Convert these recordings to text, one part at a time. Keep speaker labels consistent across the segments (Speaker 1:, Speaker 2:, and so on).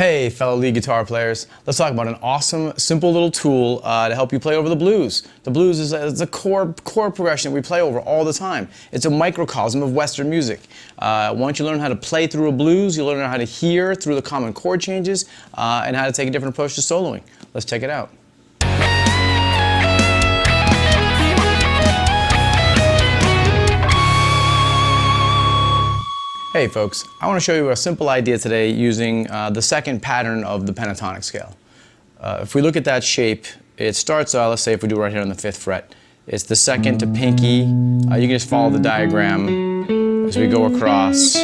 Speaker 1: Hey, fellow lead guitar players, let's talk about an awesome, simple little tool to help you play over the blues. The blues is a core progression that we play over all the time. It's a microcosm of Western music. Once you learn how to play through a blues, you learn how to hear through the common chord changes and how to take a different approach to soloing. Let's check it out. Hey folks, I want to show you a simple idea today using the second pattern of the pentatonic scale. If we look at that shape, it starts, let's say if we do it right here on the 5th fret, it's the second to pinky. You can just follow the diagram as we go across.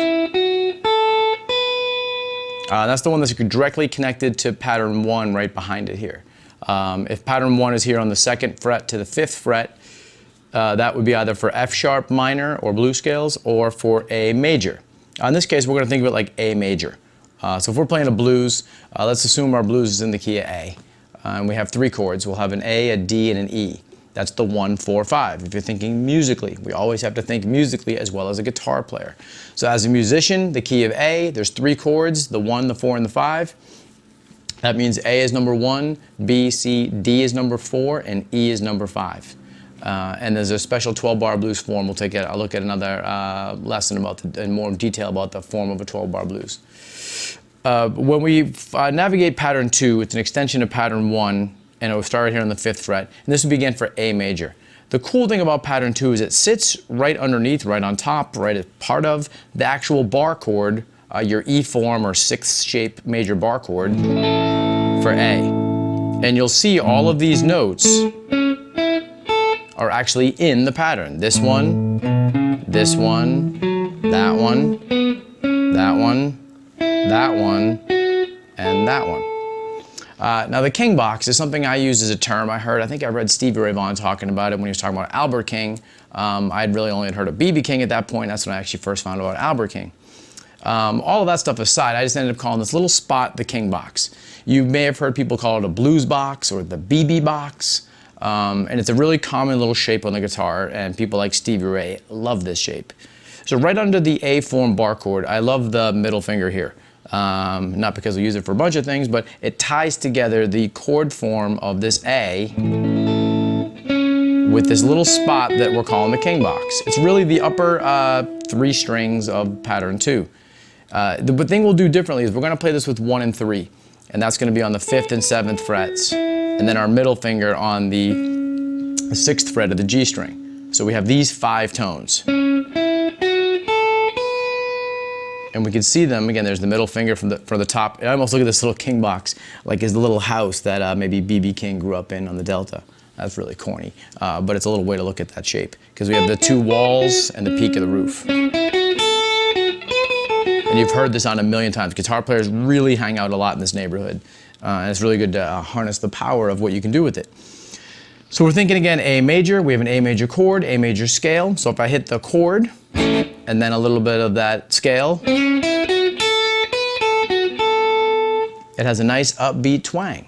Speaker 1: That's the one that's directly connected to pattern 1 right behind it here. If pattern 1 is here on the 2nd fret to the 5th fret, that would be either for F sharp minor or blues scales or for A major. In this case, we're going to think of it like A major. So if we're playing a blues, let's assume our blues is in the key of A. And we have 3 chords. We'll have an A, a D, and an E. That's the 1, 4, 5. If you're thinking musically, we always have to think musically as well as a guitar player. So as a musician, the key of A, there's 3 chords, the 1, the 4, and the 5. That means A is number 1, B, C, D is number 4, and E is number 5. And there's a special 12-bar blues form. We'll take a look at another lesson in more detail about the form of a 12-bar blues. When we navigate pattern 2, it's an extension of pattern 1, and it will start here on the 5th fret. And this will begin for A major. The cool thing about pattern 2 is it sits right underneath, right on top, right as part of the actual bar chord, your E form or 6th shape major bar chord for A. And you'll see all of these notes are actually in the pattern. This one, that one, that one, that one, and that one. Now the King box is something I use as a term. I think I read Stevie Ray Vaughan talking about it when he was talking about Albert King. I'd really only heard of B.B. King at that point. That's when I actually first found out about Albert King. All of that stuff aside, I just ended up calling this little spot the King box. You may have heard people call it a blues box or the BB box. And it's a really common little shape on the guitar, and people like Stevie Ray love this shape. So right under the A form bar chord, I love the middle finger here. Not because we use it for a bunch of things, but it ties together the chord form of this A with this little spot that we're calling the King box. It's really the upper 3 strings of pattern 2. The thing we'll do differently is we're going to play this with 1 and 3, and that's going to be on the 5th and 7th frets. And then our middle finger on the 6th fret of the G string. So we have these 5 tones. And we can see them, again, there's the middle finger from the top. I almost look at this little King box like it's the little house that maybe B.B. King grew up in on the Delta. That's really corny, but it's a little way to look at that shape. Because we have the 2 walls and the peak of the roof. And you've heard this on a million times. Guitar players really hang out a lot in this neighborhood. And it's really good to harness the power of what you can do with it. So we're thinking again A major, we have an A major chord, A major scale. So if I hit the chord and then a little bit of that scale, it has a nice upbeat twang.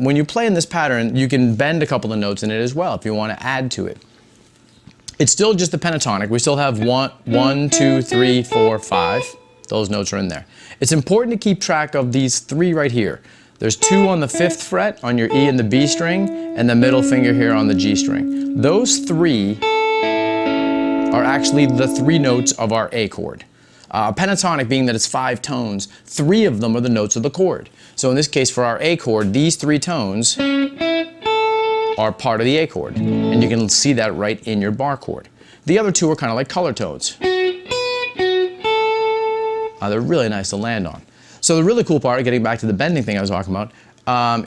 Speaker 1: When you play in this pattern, you can bend a couple of notes in it as well if you want to add to it. It's still just the pentatonic. We still have 1, 2, 3, 4, 5. Those notes are in there. It's important to keep track of these 3 right here. There's 2 on the 5th fret on your E and the B string, and the middle finger here on the G string. Those 3 are actually the 3 notes of our A chord. Pentatonic, being that it's 5 tones, 3 of them are the notes of the chord. So in this case, for our A chord, these 3 tones are part of the A chord. And you can see that right in your bar chord. The other 2 are kind of like color tones. They're really nice to land on. So the really cool part, getting back to the bending thing I was talking about,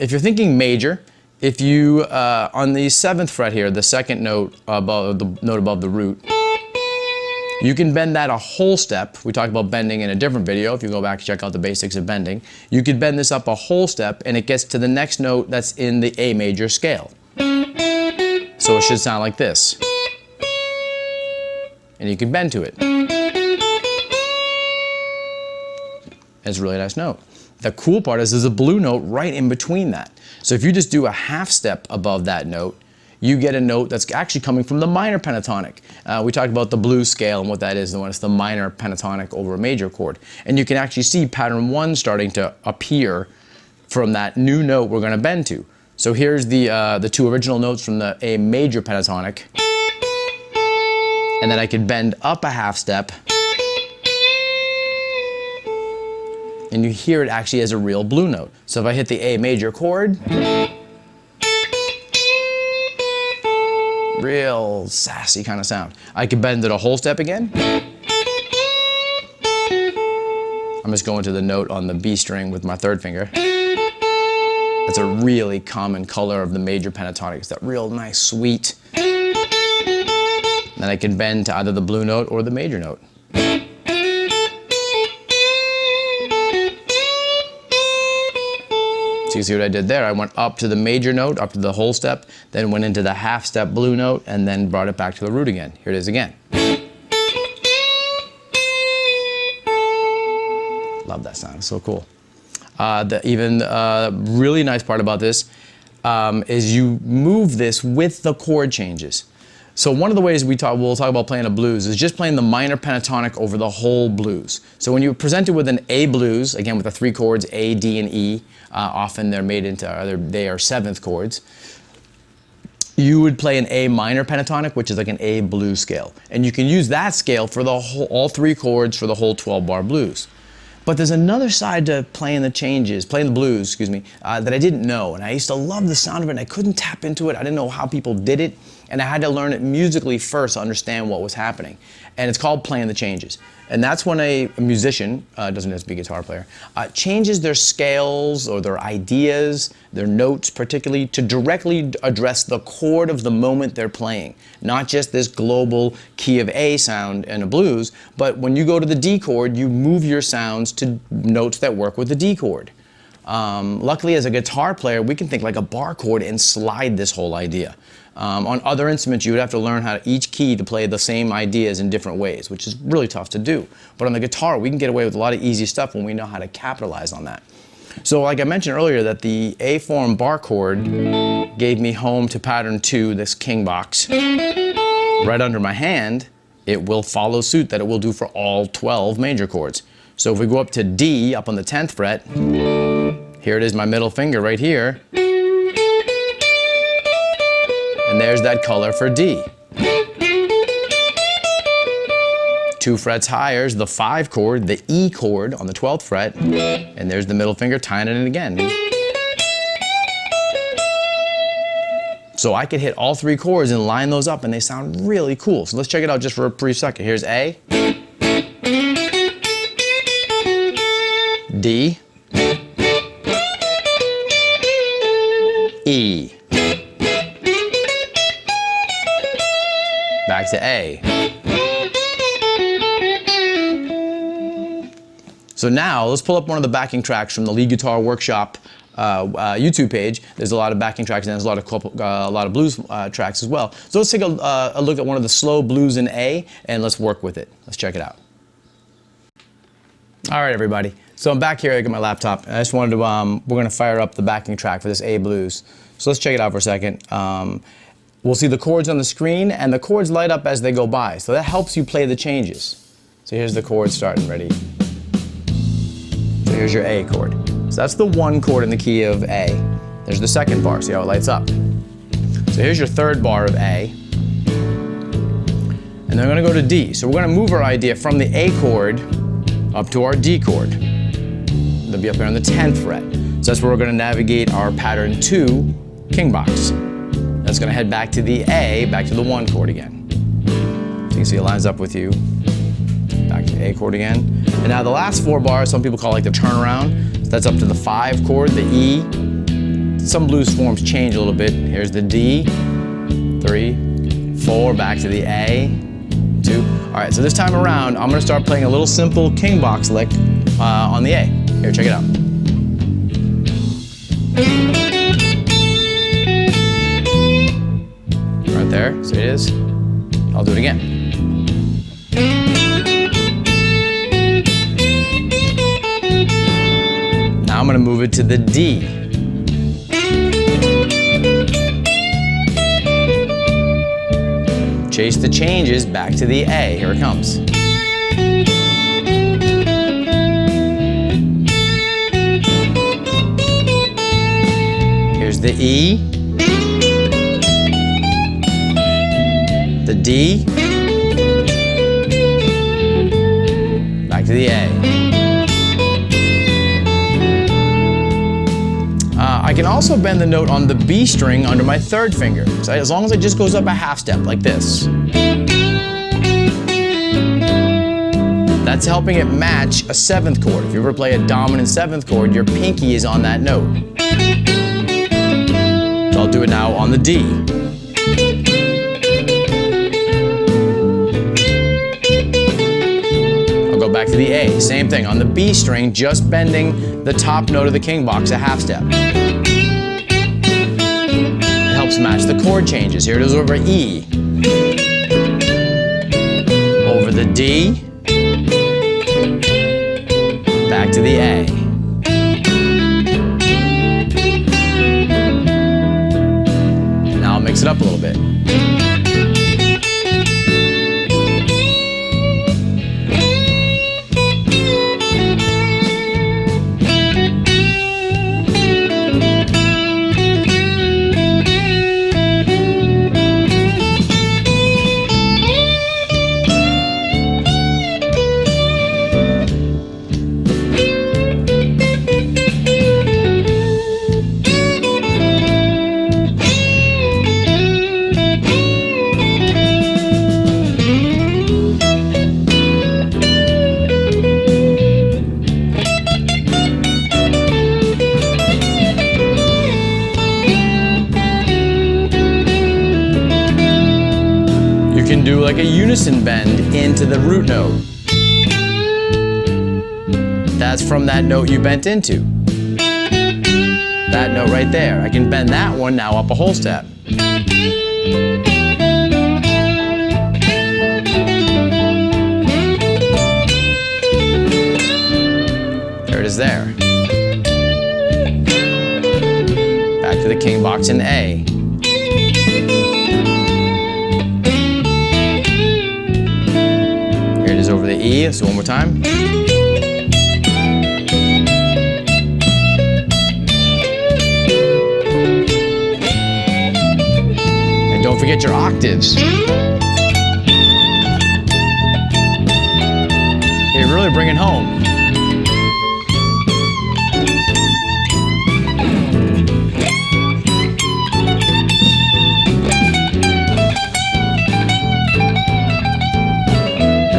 Speaker 1: if you're thinking major, if you, on the 7th fret here, the 2nd note above the root, you can bend that a whole step. We talked about bending in a different video. If you go back and check out the basics of bending, you could bend this up a whole step and it gets to the next note that's in the A major scale. So it should sound like this. And you can bend to it. It's a really nice note. The cool part is there's a blue note right in between that. So if you just do a half step above that note, you get a note that's actually coming from the minor pentatonic. We talked about the blues scale and what that is, and when it's the minor pentatonic over a major chord. And you can actually see pattern 1 starting to appear from that new note we're going to bend to. So here's the 2 original notes from the A major pentatonic. And then I could bend up a half step. And you hear it actually as a real blue note. So if I hit the A major chord, real sassy kind of sound. I could bend it a whole step again. I'm just going to the note on the B string with my 3rd finger. That's a really common color of the major pentatonic. It's that real nice, sweet. Then I can bend to either the blue note or the major note. So you see what I did there? I went up to the major note, up to the whole step, then went into the half step blue note, and then brought it back to the root again. Here it is again. Love that sound, it's so cool. Really nice part about this is you move this with the chord changes. So one of the ways we'll talk about playing a blues is just playing the minor pentatonic over the whole blues. So when you're presented with an A blues, again with the 3 chords, A, D, and E, often they're made into, they are 7th chords, you would play an A minor pentatonic, which is like an A blues scale. And you can use that scale for the whole, all 3 chords for the whole 12-bar blues. But there's another side to playing the blues, excuse me, that I didn't know. And I used to love the sound of it, and I couldn't tap into it. I didn't know how people did it. And I had to learn it musically first to understand what was happening. And it's called playing the changes. And that's when a musician, doesn't have to be a guitar player, changes their scales or their ideas, their notes particularly, to directly address the chord of the moment they're playing. Not just this global key of A sound in a blues, but when you go to the D chord, you move your sounds to notes that work with the D chord. Luckily, as a guitar player, we can think like a bar chord and slide this whole idea. On other instruments, you would have to learn how each key to play the same ideas in different ways, which is really tough to do. But on the guitar, we can get away with a lot of easy stuff when we know how to capitalize on that. So like I mentioned earlier, that the A form bar chord gave me home to pattern 2, this king box. Right under my hand, it will follow suit that it will do for all 12 major chords. So if we go up to D, up on the 10th fret, here it is, my middle finger right here. And there's that color for D. 2 frets higher is the 5 chord, the E chord on the 12th fret, and there's the middle finger tying it in again. So I could hit all 3 chords and line those up, and they sound really cool. So let's check it out just for a brief second. Here's A, D, E. Back to A. So now let's pull up one of the backing tracks from the Lead Guitar Workshop YouTube page. There's a lot of backing tracks and there's a lot of blues tracks as well. So let's take a look at one of the slow blues in A and let's work with it. Let's check it out. All right, everybody. So I'm back here. I got my laptop. I just wanted to. We're going to fire up the backing track for this A blues. So let's check it out for a second. We'll see the chords on the screen, and the chords light up as they go by. So that helps you play the changes. So here's the chords starting. Ready? So here's your A chord. So that's the 1 chord in the key of A. There's the 2nd bar. See how it lights up? So here's your 3rd bar of A. And then we're going to go to D. So we're going to move our idea from the A chord up to our D chord. They'll be up here on the 10th fret. So that's where we're going to navigate our pattern 2 king box. That's going to head back to the A, back to the 1 chord again. So you can see it lines up with you. Back to the A chord again. And now the last 4 bars, some people call like the turnaround. So that's up to the 5 chord, the E. Some blues forms change a little bit. Here's the D, 3, 4, back to the A, 2. All right, so this time around, I'm going to start playing a little simple king box lick on the A. Here, check it out. Right there, so it is. I'll do it again. Now I'm going to move it to the D. chase the changes back to the A. Here it comes. Here's the E, the D, back to the A. I can also bend the note on the B string under my third finger, so as long as it just goes up a half step, like this. That's helping it match a 7th chord. If you ever play a dominant 7th chord, your pinky is on that note. So I'll do it now on the D. I'll go back to the A. Same thing, on the B string, just bending the top note of the king box a half step. Helps match the chord changes. Here it is over E, over the D, back to the A. Now I'll mix it up a little bit. You can do like a unison bend into the root note. That's from that note you bent into. That note right there. I can bend that one now up a whole step. There it is there. Back to the king box in A. Over the E, let's do it one more time. And don't forget your octaves. You're really bringing home.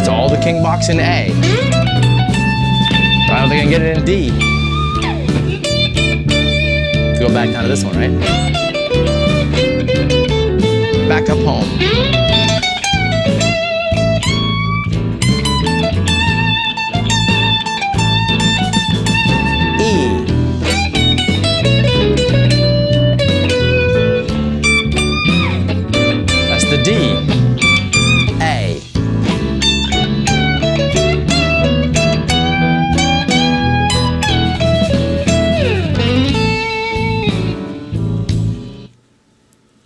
Speaker 1: All the king box in A. I don't think I can get it in D. Go back down to this one, right? Back up home. E. That's the D. A.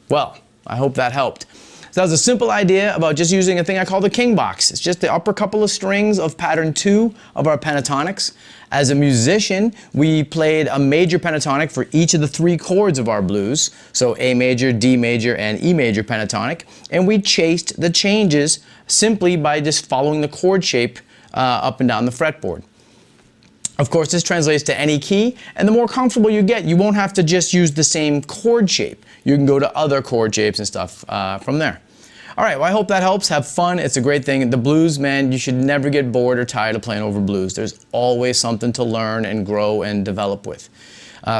Speaker 1: Well, I hope that helped. So that was a simple idea about just using a thing I call the king box. It's just the upper couple of strings of pattern 2 of our pentatonics. As a musician, we played a major pentatonic for each of the 3 chords of our blues. So A major, D major, and E major pentatonic. And we chased the changes simply by just following the chord shape up and down the fretboard. Of course, this translates to any key, and the more comfortable you get, you won't have to just use the same chord shape. You can go to other chord shapes and stuff from there. All right, well, I hope that helps. Have fun. It's a great thing. The blues, man, you should never get bored or tired of playing over blues. There's always something to learn and grow and develop with.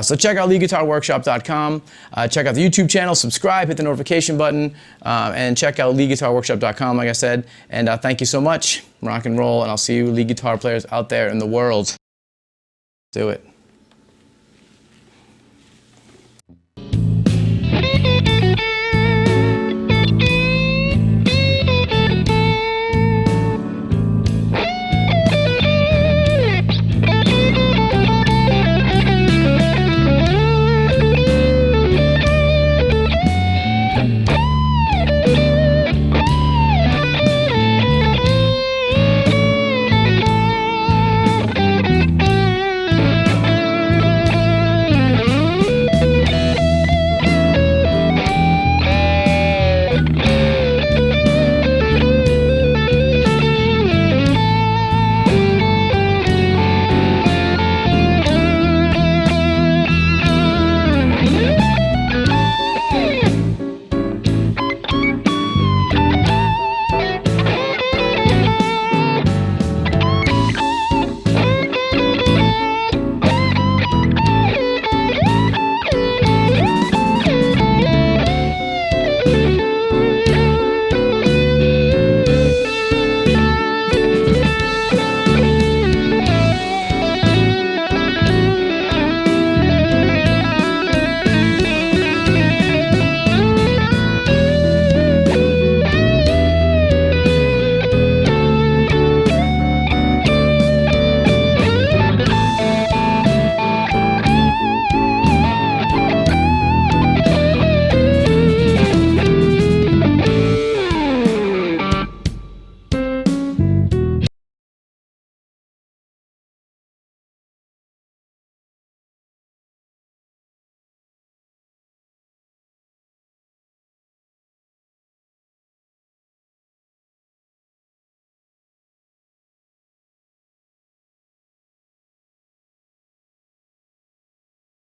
Speaker 1: So check out leadguitarworkshop.com, check out the YouTube channel, subscribe, hit the notification button, and check out leadguitarworkshop.com, like I said. And thank you so much. Rock and roll, and I'll see you lead guitar players out there in the world. Do it.